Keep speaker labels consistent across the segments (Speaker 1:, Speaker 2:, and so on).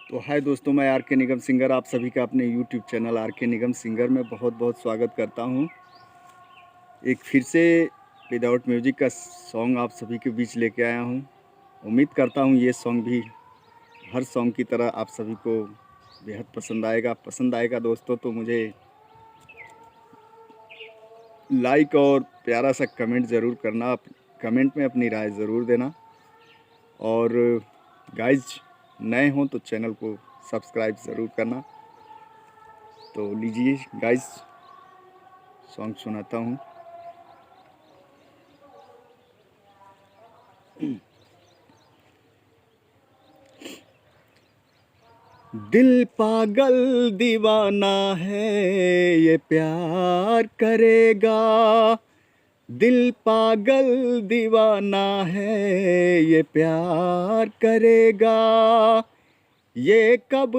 Speaker 1: तो हाय दोस्तों, मैं आर के निगम सिंगर आप सभी का अपने यूट्यूब चैनल आर के निगम सिंगर में बहुत बहुत स्वागत करता हूं। एक फिर से विदाउट म्यूजिक का सॉन्ग आप सभी के बीच लेके आया हूं। उम्मीद करता हूं ये सॉन्ग भी हर सॉन्ग की तरह आप सभी को बेहद पसंद आएगा दोस्तों। तो मुझे लाइक और प्यारा सा कमेंट ज़रूर करना, कमेंट में अपनी राय ज़रूर देना। और गाइज नए हों तो चैनल को सब्सक्राइब ज़रूर करना। तो लीजिए गाइज, सॉन्ग सुनाता हूँ। दिल पागल दीवाना है, ये प्यार करेगा। दिल पागल दीवाना है, ये प्यार करेगा। ये कब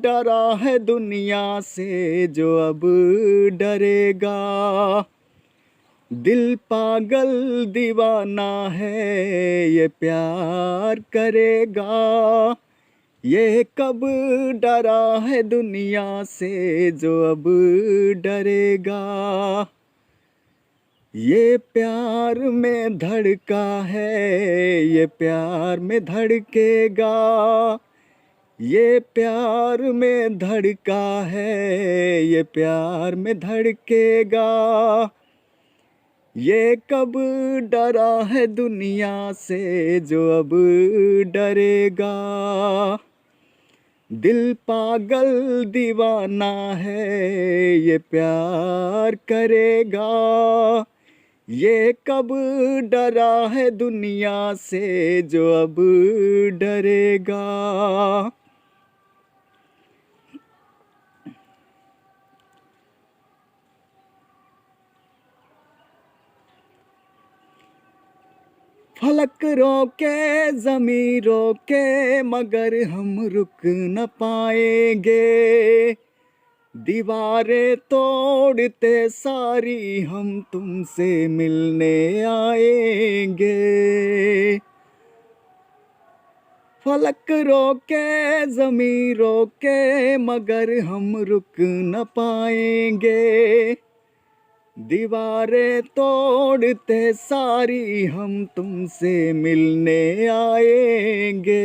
Speaker 1: डरा है दुनिया से जो अब डरेगा। दिल पागल दीवाना है, ये प्यार करेगा। ये कब डरा है दुनिया से जो अब डरेगा। ये प्यार में धड़का है, ये प्यार में धड़केगा। ये प्यार में धड़का है, ये प्यार में धड़केगा। ये कब डरा है दुनिया से जो अब डरेगा। दिल पागल दीवाना है, ये प्यार करेगा। ये कब डरा है दुनिया से जो अब डरेगा। फलक रोके ज़मीं रोके मगर हम रुक न पाएंगे। दीवारें तोड़ते सारी हम तुमसे मिलने आएंगे। फलक रोके ज़मीं रोके मगर हम रुक न पाएंगे। दीवारें तोड़ते सारी हम तुमसे मिलने आएंगे।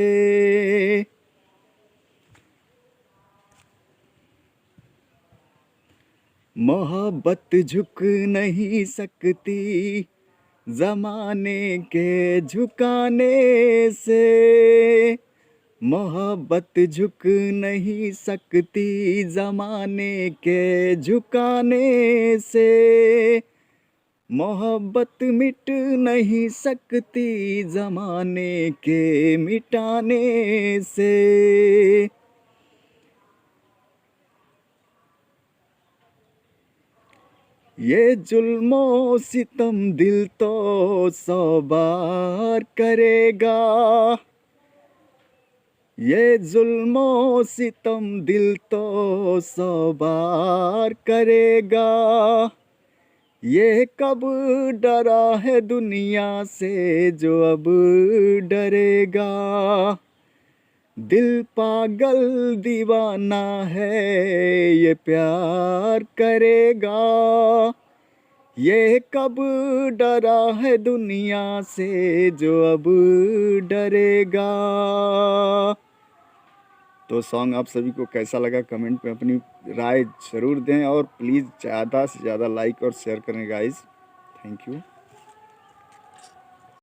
Speaker 1: मोहब्बत झुक नहीं सकती ज़माने के झुकाने से। मोहब्बत झुक नहीं सकती ज़माने के झुकाने से। मोहब्बत मिट नहीं सकती ज़माने के मिटाने से। ये जुल्मो सितम दिल तो 100 बार करेगा। ये जुल्मो सितम दिल तो 100 बार करेगा। ये कब डरा है दुनिया से जो अब डरेगा। दिल पागल दीवाना है, ये प्यार करेगा। ये कब डरा है दुनिया से जो अब डरेगा। तो सॉन्ग आप सभी को कैसा लगा कमेंट में अपनी राय ज़रूर दें और प्लीज़ ज़्यादा से ज़्यादा लाइक और शेयर करें गाइस। Thank you.